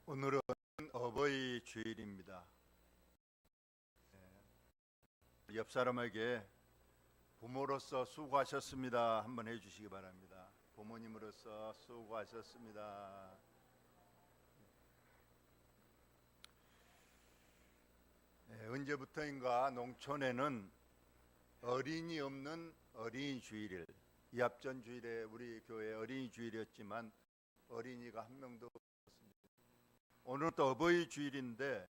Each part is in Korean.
오늘은 어버이 주일입니다. 옆 사람에게 부모로서 수고하셨습니다 한번 해주시기 바랍니다. 부모님으로서 수고하셨습니다. 언제부터인가 농촌에는 어린이 없는 어린이 주일을, 이합전 주일에 우리 교회 어린이 주일이었지만 어린이가 한 명도 없습니다. 오늘 또 어버이 주일인데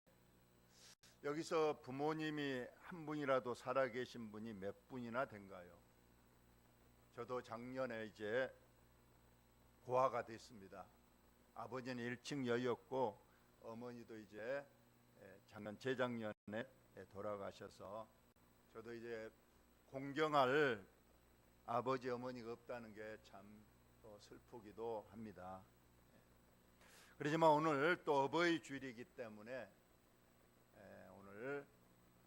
여기서 부모님이 한 분이라도 살아계신 분이 몇 분이나 된가요? 저도 작년에 이제 고아가 됐습니다. 아버지는 일층여였고 어머니도 이제 재작년에 돌아가셔서 저도 이제 공경할 아버지 어머니가 없다는 게 참 슬프기도 합니다. 그렇지만 오늘 또 어버이 주일이기 때문에 오늘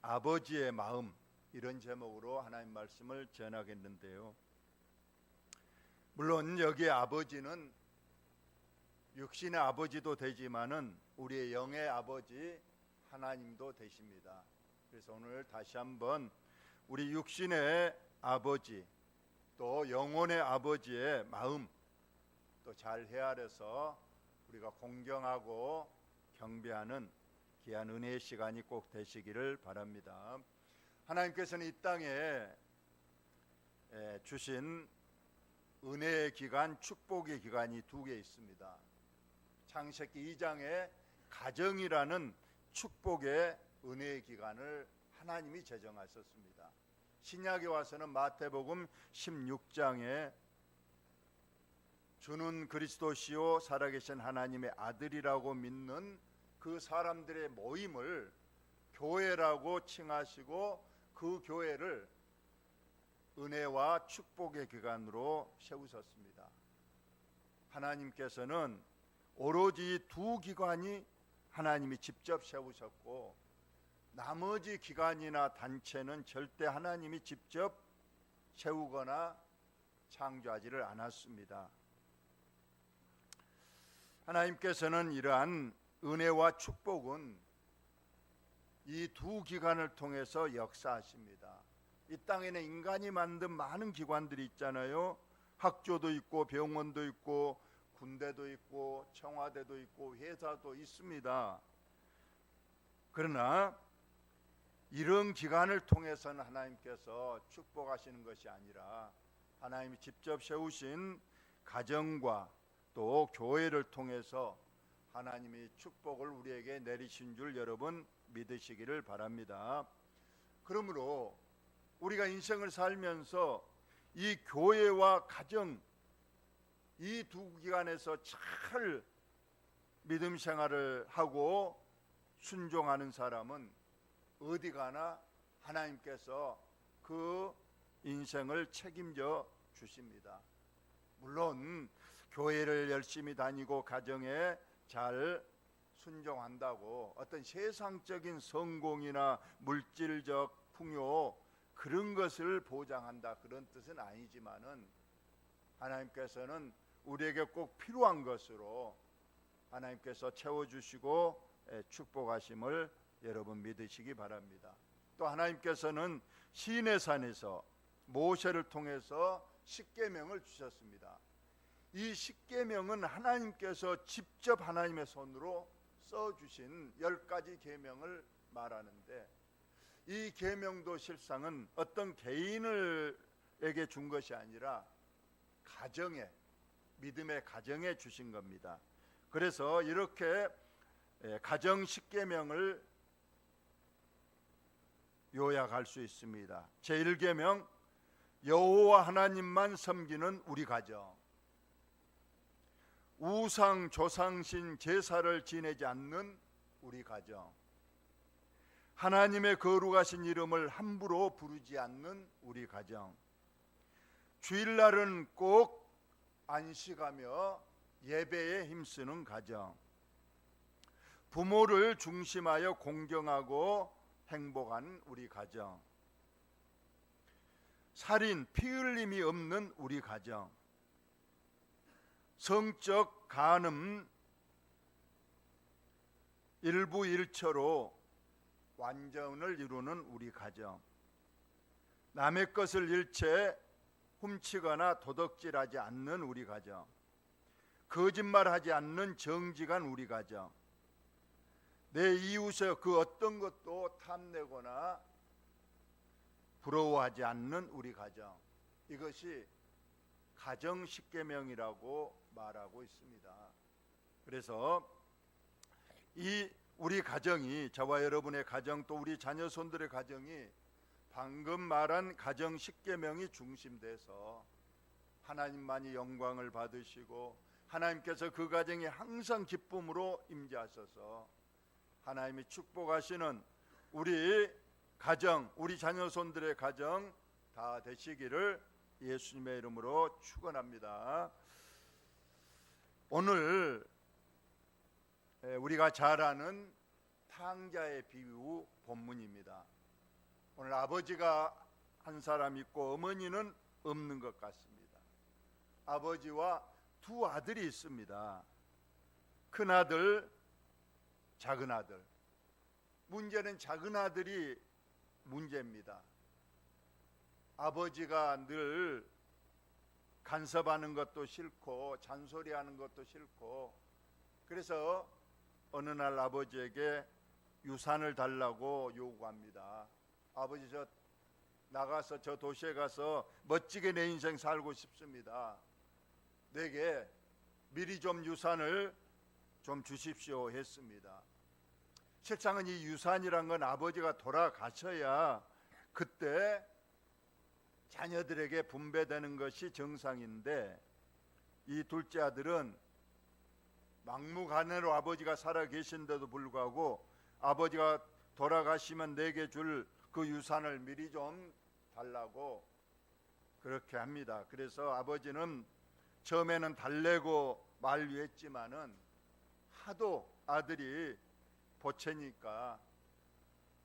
아버지의 마음, 이런 제목으로 하나님 말씀을 전하겠는데요. 물론 여기에 아버지는 육신의 아버지도 되지만은 우리의 영의 아버지 하나님도 되십니다. 그래서 오늘 다시 한번 우리 육신의 아버지 또 영혼의 아버지의 마음 또 잘 헤아려서 우리가 공경하고 경배하는 귀한 은혜의 시간이 꼭 되시기를 바랍니다. 하나님께서는 이 땅에 주신 은혜의 기간, 축복의 기간이 두 개 있습니다. 창세기 2장에 가정이라는 축복의 은혜의 기간을 하나님이 제정하셨습니다. 신약에 와서는 마태복음 16장에 주는 그리스도시요 살아계신 하나님의 아들이라고 믿는 그 사람들의 모임을 교회라고 칭하시고 그 교회를 은혜와 축복의 기간으로 세우셨습니다. 하나님께서는 오로지 두 기관이 하나님이 직접 세우셨고 나머지 기관이나 단체는 절대 하나님이 직접 세우거나 창조하지를 않았습니다. 하나님께서는 이러한 은혜와 축복은 이 두 기관을 통해서 역사하십니다. 이 땅에는 인간이 만든 많은 기관들이 있잖아요. 학교도 있고 병원도 있고 군대도 있고 청와대도 있고 회사도 있습니다. 그러나 이런 기관을 통해서는 하나님께서 축복하시는 것이 아니라 하나님이 직접 세우신 가정과 또 교회를 통해서 하나님이 축복을 우리에게 내리신 줄 여러분 믿으시기를 바랍니다. 그러므로 우리가 인생을 살면서 이 교회와 가정, 이 두 기관에서 잘 믿음 생활을 하고 순종하는 사람은 어디 가나 하나님께서 그 인생을 책임져 주십니다. 물론 교회를 열심히 다니고 가정에 잘 순종한다고 어떤 세상적인 성공이나 물질적 풍요 그런 것을 보장한다 그런 뜻은 아니지만은 하나님께서는 우리에게 꼭 필요한 것으로 하나님께서 채워주시고 축복하심을 여러분 믿으시기 바랍니다. 또 하나님께서는 시내산에서 모세를 통해서 십계명을 주셨습니다. 이 십계명은 하나님께서 직접 하나님의 손으로 써주신 10가지 계명을 말하는데 이 계명도 실상은 어떤 개인에게 준 것이 아니라 가정에, 믿음의 가정에 주신 겁니다. 그래서 이렇게 가정 십계명을 요약할 수 있습니다. 제1계명 여호와 하나님만 섬기는 우리 가정, 우상 조상신 제사를 지내지 않는 우리 가정, 하나님의 거룩하신 이름을 함부로 부르지 않는 우리 가정, 주일날은 꼭 안식하며 예배에 힘쓰는 가정, 부모를 중심하여 공경하고 행복한 우리 가정, 살인, 피 흘림이 없는 우리 가정, 성적 간음, 일부일처로 완전을 이루는 우리 가정, 남의 것을 일체 훔치거나 도둑질하지 않는 우리 가정, 거짓말하지 않는 정직한 우리 가정, 내 이웃의 그 어떤 것도 탐내거나 부러워하지 않는 우리 가정, 이것이 가정 십계명이라고 말하고 있습니다. 그래서 이 우리 가정이, 저와 여러분의 가정, 또 우리 자녀손들의 가정이 방금 말한 가정 십계명이 중심돼서 하나님만이 영광을 받으시고 하나님께서 그 가정에 항상 기쁨으로 임재하셔서 하나님이 축복하시는 우리 가정, 우리 자녀손들의 가정 다 되시기를 예수님의 이름으로 축원합니다. 오늘 우리가 잘 아는 탕자의 비유 본문입니다. 오늘 아버지가 한 사람 있고 어머니는 없는 것 같습니다. 아버지와 두 아들이 있습니다. 큰 아들, 작은 아들. 문제는 작은 아들이 문제입니다. 아버지가 늘 간섭하는 것도 싫고 잔소리하는 것도 싫고, 그래서 어느 날 아버지에게 유산을 달라고 요구합니다. 아버지, 저 나가서 저 도시에 가서 멋지게 내 인생 살고 싶습니다. 내게 미리 좀 유산을 좀 주십시오 했습니다. 실상은 이 유산이란 건 아버지가 돌아가셔야 그때 자녀들에게 분배되는 것이 정상인데, 이 둘째 아들은 막무가내로 아버지가 살아 계신데도 불구하고 아버지가 돌아가시면 내게 줄 그 유산을 미리 좀 달라고 그렇게 합니다. 그래서 아버지는 처음에는 달래고 만류했지만은 하도 아들이 보채니까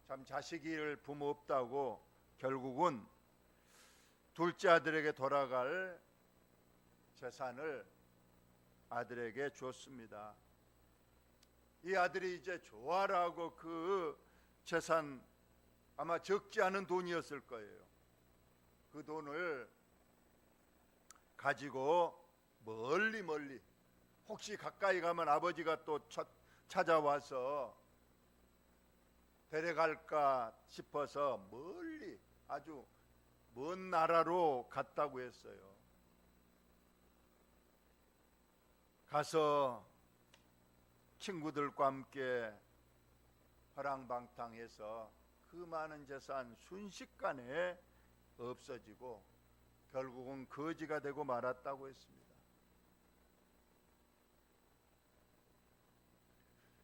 참 자식일 부모 없다고 결국은 둘째 아들에게 돌아갈 재산을 아들에게 줬습니다. 이 아들이 이제 좋아라고 그 재산, 아마 적지 않은 돈이었을 거예요. 그 돈을 가지고 멀리 혹시 가까이 가면 아버지가 또 찾아와서 데려갈까 싶어서 멀리 아주 먼 나라로 갔다고 했어요. 가서 친구들과 함께 허랑방탕해서 그 많은 재산 순식간에 없어지고 결국은 거지가 되고 말았다고 했습니다.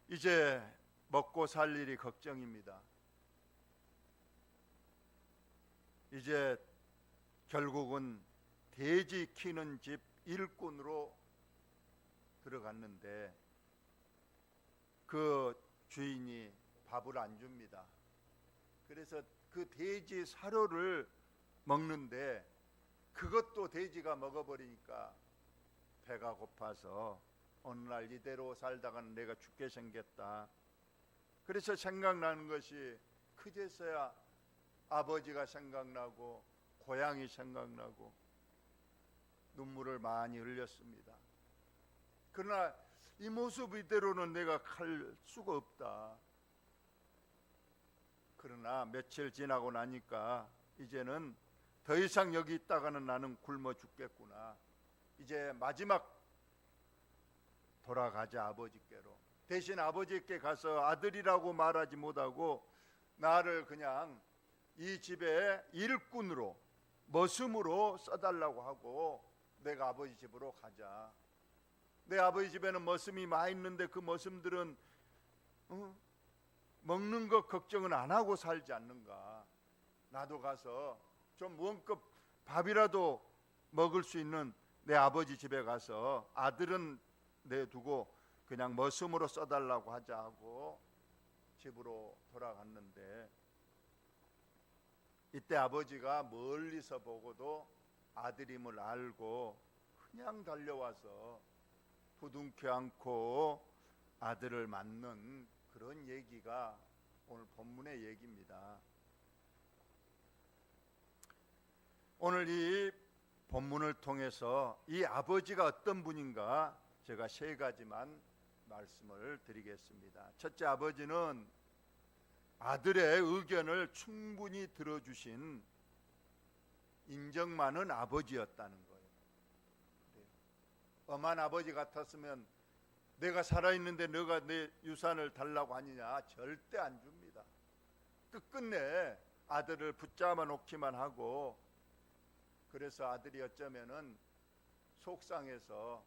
이제 먹고 살 일이 걱정입니다. 이제 결국은 돼지 키는 집 일꾼으로 들어갔는데 그 주인이 밥을 안 줍니다. 그래서 그 돼지 사료를 먹는데 그것도 돼지가 먹어버리니까 배가 고파서 어느 날 이대로 살다가는 내가 죽게 생겼다. 그래서 생각나는 것이 그제서야 아버지가 생각나고 고향이 생각나고 눈물을 많이 흘렸습니다. 그러나 이 모습 이대로는 내가 갈 수가 없다. 그러나 며칠 지나고 나니까 이제는 더 이상 여기 있다가는 나는 굶어 죽겠구나. 이제 마지막 돌아가자 아버지께로. 대신 아버지께 가서 아들이라고 말하지 못하고 나를 그냥 이 집의 일꾼으로 머슴으로 써달라고 하고 내가 아버지 집으로 가자. 내 아버지 집에는 머슴이 많이 있는데 그 머슴들은 먹는 것 걱정은 안 하고 살지 않는가. 나도 가서 좀 원급 밥이라도 먹을 수 있는 내 아버지 집에 가서 아들은 내두고 그냥 머슴으로 써달라고 하자 하고 집으로 돌아갔는데, 이때 아버지가 멀리서 보고도 아들임을 알고 그냥 달려와서 부둥켜 안고 아들을 맞는 그런 얘기가 오늘 본문의 얘기입니다. 오늘 이 본문을 통해서 이 아버지가 어떤 분인가 제가 세 가지만 말씀을 드리겠습니다. 첫째, 아버지는 아들의 의견을 충분히 들어주신 인정 많은 아버지였다는 거예요. 엄한 아버지 같았으면 내가 살아있는데 너가 내 유산을 달라고 하느냐? 절대 안 줍니다. 끝끝내 아들을 붙잡아 놓기만 하고, 그래서 아들이 어쩌면은 속상해서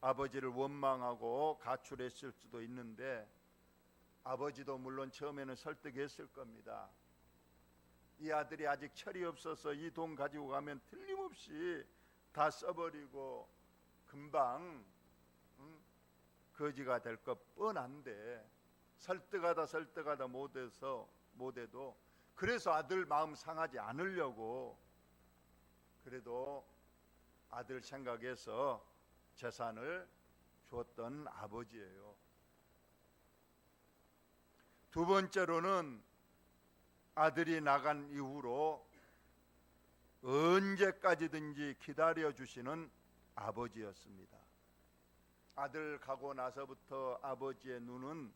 아버지를 원망하고 가출했을 수도 있는데, 아버지도 물론 처음에는 설득했을 겁니다. 이 아들이 아직 철이 없어서 이 돈 가지고 가면 틀림없이 다 써버리고 금방 거지가 될 것 뻔한데, 설득하다 못해도 그래서 아들 마음 상하지 않으려고 그래도 아들 생각해서 재산을 줬던 아버지예요. 두 번째로는 아들이 나간 이후로 언제까지든지 기다려주시는 아버지였습니다. 아들 가고 나서부터 아버지의 눈은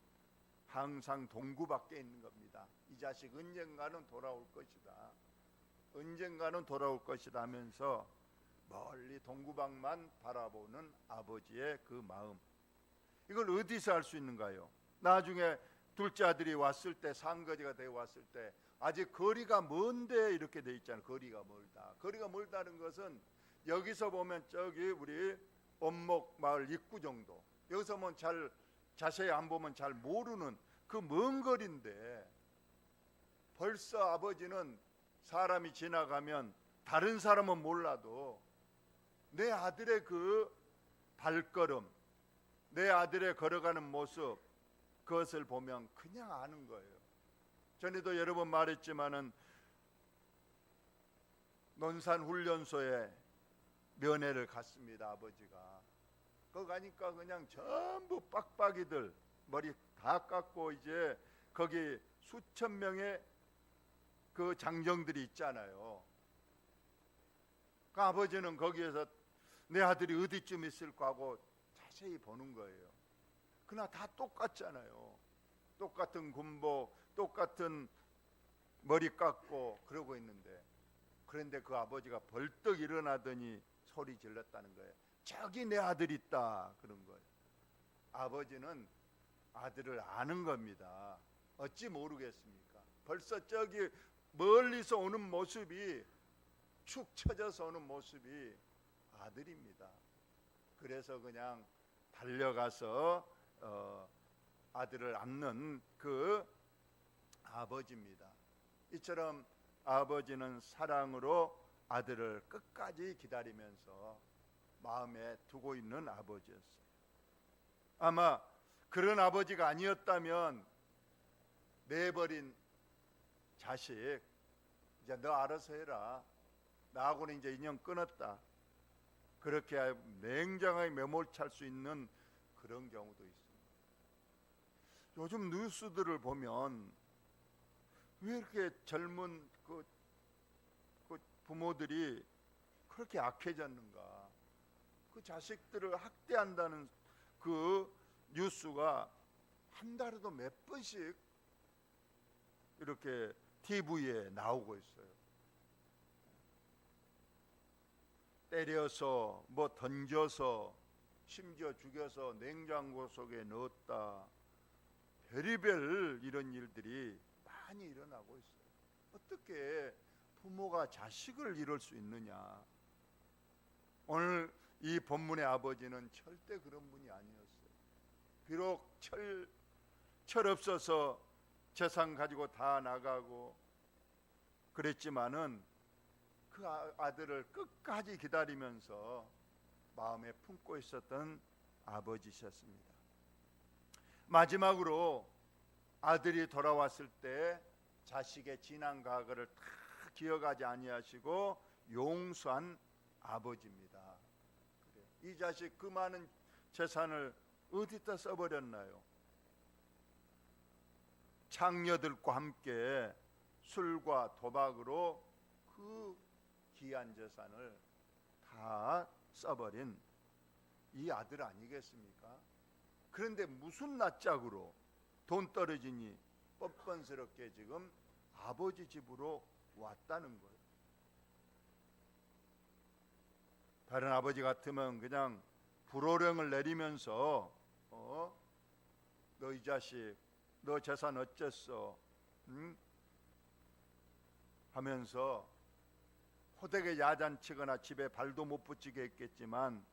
항상 동구밖에 있는 겁니다. 이 자식 언젠가는 돌아올 것이다, 언젠가는 돌아올 것이다 하면서 멀리 동구방만 바라보는 아버지의 그 마음, 이걸 어디서 알 수 있는가요? 나중에 둘째 아들이 왔을 때, 상거지가 되어 왔을 때 아직 거리가 먼데 이렇게 돼 있잖아요. 거리가 멀다. 거리가 멀다는 것은 여기서 보면 저기 우리 원목 마을 입구 정도, 여기서 보면 잘 자세히 안 보면 잘 모르는 그 먼 거리인데, 벌써 아버지는 사람이 지나가면 다른 사람은 몰라도 내 아들의 그 발걸음, 내 아들의 걸어가는 모습, 그것을 보면 그냥 아는 거예요. 전에도 여러 번 말했지만은 논산훈련소에 면회를 갔습니다. 아버지가 거기 가니까 그냥 전부 빡빡이들 머리 다 깎고, 이제 거기 수천 명의 그 장정들이 있잖아요. 그 아버지는 거기에서 내 아들이 어디쯤 있을까 하고 자세히 보는 거예요. 그러나 다 똑같잖아요. 똑같은 군복, 똑같은 머리 깎고 그러고 있는데, 그런데 그 아버지가 벌떡 일어나더니 소리 질렀다는 거예요. 저기 내 아들 있다, 그런 거예요. 아버지는 아들을 아는 겁니다. 어찌 모르겠습니까? 벌써 저기 멀리서 오는 모습이, 축 처져서 오는 모습이 아들입니다. 그래서 그냥 달려가서 아들을 안는 그 아버지입니다. 이처럼 아버지는 사랑으로 아들을 끝까지 기다리면서 마음에 두고 있는 아버지였어요. 아마 그런 아버지가 아니었다면 내버린 자식, 이제 너 알아서 해라, 나하고는 이제 인연 끊었다, 그렇게 냉정하게 매몰찰 수 있는 그런 경우도 있습니다. 요즘 뉴스들을 보면 왜 이렇게 젊은 그 부모들이 그렇게 악해졌는가? 그 자식들을 학대한다는 그 뉴스가 한 달에도 몇 번씩 이렇게 TV에 나오고 있어요. 때려서 뭐 던져서 심지어 죽여서 냉장고 속에 넣었다, 별의별 이런 일들이 많이 일어나고 있어요. 어떻게 부모가 자식을 이럴 수 있느냐? 오늘 이 본문의 아버지는 절대 그런 분이 아니었어요. 비록 철 없어서 재산 가지고 다 나가고 그랬지만은 그 아들을 끝까지 기다리면서 마음에 품고 있었던 아버지셨습니다. 마지막으로 아들이 돌아왔을 때 자식의 지난 과거를 다 기억하지 아니하시고 용서한 아버지입니다. 이 자식 그 많은 재산을 어디다 써버렸나요? 장녀들과 함께 술과 도박으로 그 귀한 재산을 다 써버린 이 아들 아니겠습니까? 그런데 무슨 낯짝으로 돈 떨어지니 뻔뻔스럽게 지금 아버지 집으로 왔다는 거예요. 다른 아버지 같으면 그냥 불호령을 내리면서 너 이 자식 너 재산 어쨌어? 응? 하면서 호되게 야단치거나 집에 발도 못 붙이게 했겠지만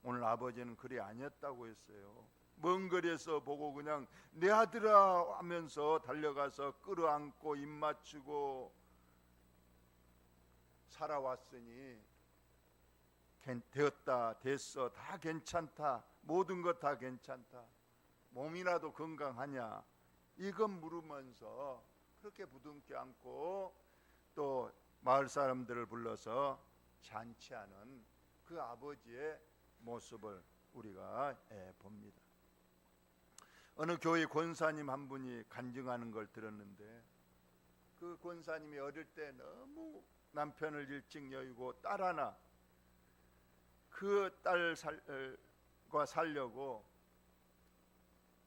오늘 아버지는 그리 아니었다고 했어요. 먼 거리에서 보고 그냥 내 아들아 하면서 달려가서 끌어안고 입 맞추고 살아왔으니 되었다 됐어 다 괜찮다 모든 것 다 괜찮다 몸이라도 건강하냐 이건 물으면서 그렇게 부둥켜 안고 또 마을 사람들을 불러서 잔치하는 그 아버지의 모습을 우리가 봅니다. 어느 교회 권사님 한 분이 간증하는 걸 들었는데 그 권사님이 어릴 때 너무 남편을 일찍 여의고 딸 하나 그 딸과 살려고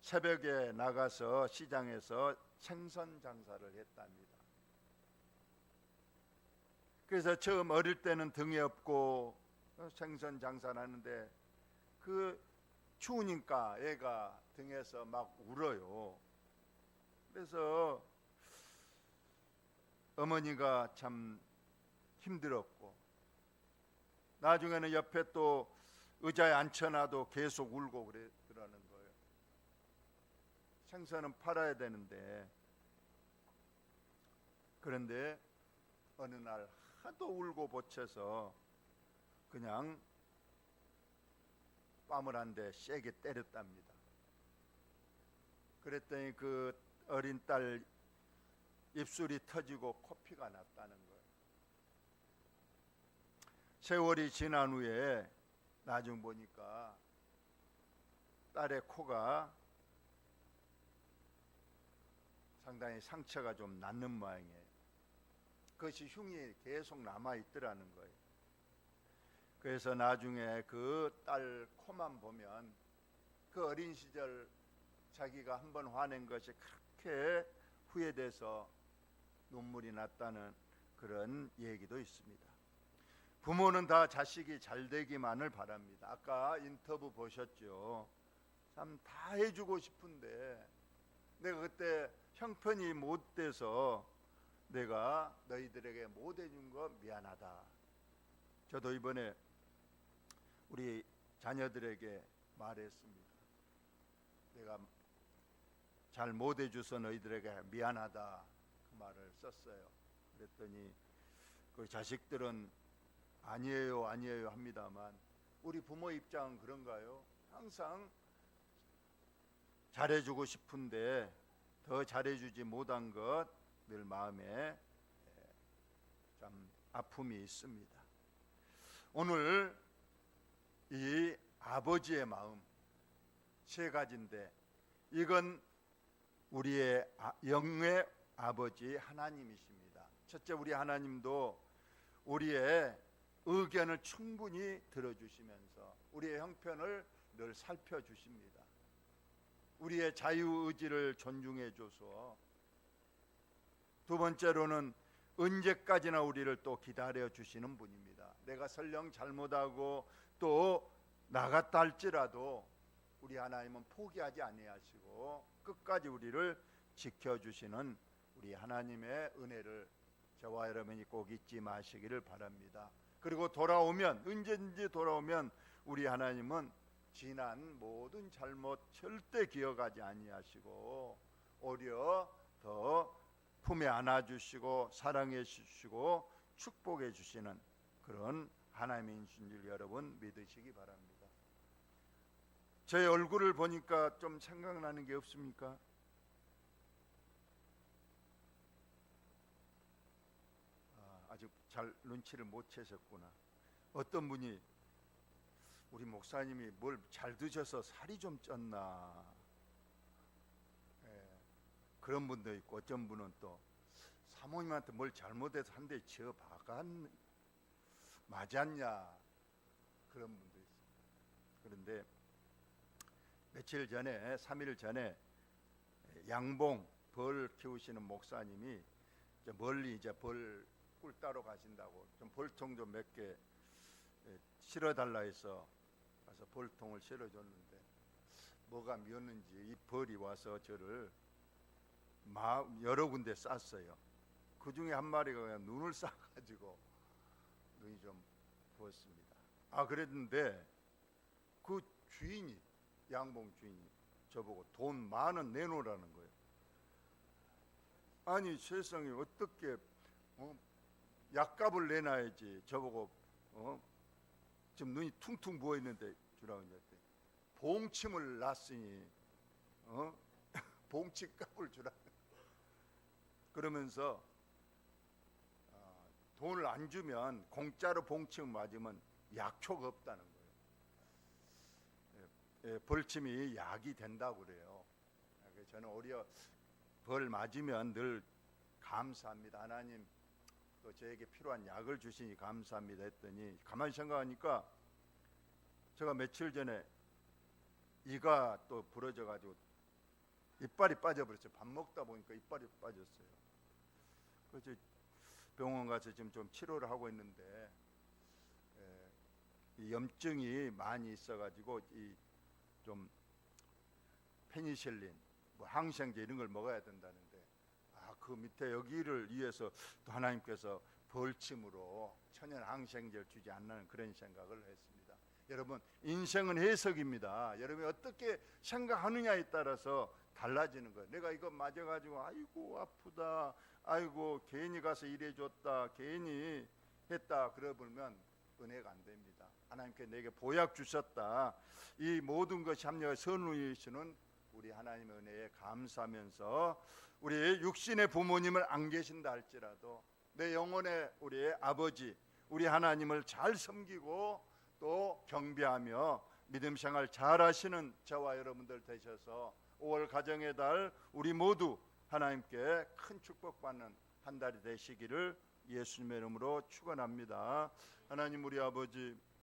새벽에 나가서 시장에서 생선 장사를 했답니다. 그래서 처음 어릴 때는 등에 업고 생선 장사를 하는데 그 추우니까 애가 등에서 막 울어요. 그래서 어머니가 참 힘들었고 나중에는 옆에 또 의자에 앉혀놔도 계속 울고 그러는 거예요. 생선은 팔아야 되는데 그런데 어느 날 하도 울고 보채서 그냥 뺨을 한 대 세게 때렸답니다. 그랬더니 그 어린 딸 입술이 터지고 코피가 났다는 거예요. 세월이 지난 후에 나중 보니까 딸의 코가 상당히 상처가 좀 났는 모양이에요. 그것이 흉이 계속 남아있더라는 거예요. 그래서 나중에 그 딸 코만 보면 그 어린 시절 자기가 한번 화낸 것이 그렇게 후회돼서 눈물이 났다는 그런 얘기도 있습니다. 부모는 다 자식이 잘 되기만을 바랍니다. 아까 인터뷰 보셨죠? 참 다 해주고 싶은데 내가 그때 형편이 못 돼서 내가 너희들에게 못 해준 거 미안하다. 저도 이번에 우리 자녀들에게 말했습니다. 내가 잘 못 해줘서 너희들에게 미안하다 그 말을 썼어요. 그랬더니 그 자식들은 아니에요 아니에요 합니다만 우리 부모 입장은 그런가요? 항상 잘해주고 싶은데 더 잘해주지 못한 것 늘 마음에 참 아픔이 있습니다. 오늘 이 아버지의 마음 세 가지인데 이건 우리의 영의 아버지 하나님이십니다. 첫째, 우리 하나님도 우리의 의견을 충분히 들어주시면서 우리의 형편을 늘 살펴주십니다. 우리의 자유의지를 존중해 줘서 두 번째로는 언제까지나 우리를 또 기다려 주시는 분입니다. 내가 설령 잘못하고 또 나갔다 할지라도 우리 하나님은 포기하지 아니하시고 끝까지 우리를 지켜주시는 우리 하나님의 은혜를 저와 여러분이 꼭 잊지 마시기를 바랍니다. 그리고 돌아오면 언제든지 돌아오면 우리 하나님은 지난 모든 잘못 절대 기억하지 아니하시고 오히려 더 품에 안아주시고 사랑해 주시고 축복해 주시는 그런 하나님인 줄 여러분 믿으시기 바랍니다. 제 얼굴을 보니까 좀 생각나는 게 없습니까? 아직 잘 눈치를 못 채셨구나. 어떤 분이 우리 목사님이 뭘 잘 드셔서 살이 좀 쪘나 그런 분도 있고 어떤 분은 또 사모님한테 뭘 잘못해서 한 대 쳐 박았 맞았냐 그런 분도 있어요. 그런데 며칠 전에 3일 전에 양봉 벌 키우시는 목사님이 이제 멀리 이제 벌 꿀 따러 가신다고 좀 벌통 좀 몇 개 실어 달라 해서 가서 벌통을 실어 줬는데 뭐가 미웠는지 이 벌이 와서 저를 여러 군데 쌌어요. 그 중에 한 마리가 그냥 눈을 싸가지고 눈이 좀 부었습니다. 그랬는데 그 주인이 양봉 주인이 저보고 돈 10,000원 내놓으라는 거예요. 아니 세상에 어떻게 약값을 내놔야지 저보고 지금 눈이 퉁퉁 부어 있는데 주라고 했더니 봉침을 놨으니 봉침값을 주라 그러면서 돈을 안 주면 공짜로 봉침 맞으면 약초가 없다는 거예요. 벌침이 약이 된다고 그래요. 저는 오히려 벌 맞으면 늘 감사합니다. 하나님 또 저에게 필요한 약을 주시니 감사합니다 했더니 가만히 생각하니까 제가 며칠 전에 이가 또 부러져 가지고 이빨이 빠져버렸어요. 밥 먹다 보니까 이빨이 빠졌어요. 그래서 병원 가서 지금 좀 치료를 하고 있는데 이 염증이 많이 있어가지고 이 좀 페니실린, 뭐 항생제 이런 걸 먹어야 된다는데 그 밑에 여기를 위해서 또 하나님께서 벌침으로 천연 항생제를 주지 않는 그런 생각을 했습니다. 여러분 인생은 해석입니다. 여러분이 어떻게 생각하느냐에 따라서 달라지는 거예요. 내가 이거 맞아가지고 아이고 아프다, 아이고 괜히 가서 일해줬다, 괜히 했다 그러면 은혜가 안 됩니다. 하나님께 내게 보약 주셨다, 이 모든 것이 합력해 선우이시는 우리 하나님의 은혜에 감사하면서 우리 육신의 부모님을 안 계신다 할지라도 내 영혼의 우리의 아버지 우리 하나님을 잘 섬기고 또 경배하며 믿음 생활 잘 하시는 저와 여러분들 되셔서 5월 가정의 달 우리 모두 하나님께 큰 축복받는 한 달이 되시기를 예수님의 이름으로 축원합니다. 하나님 우리 아버지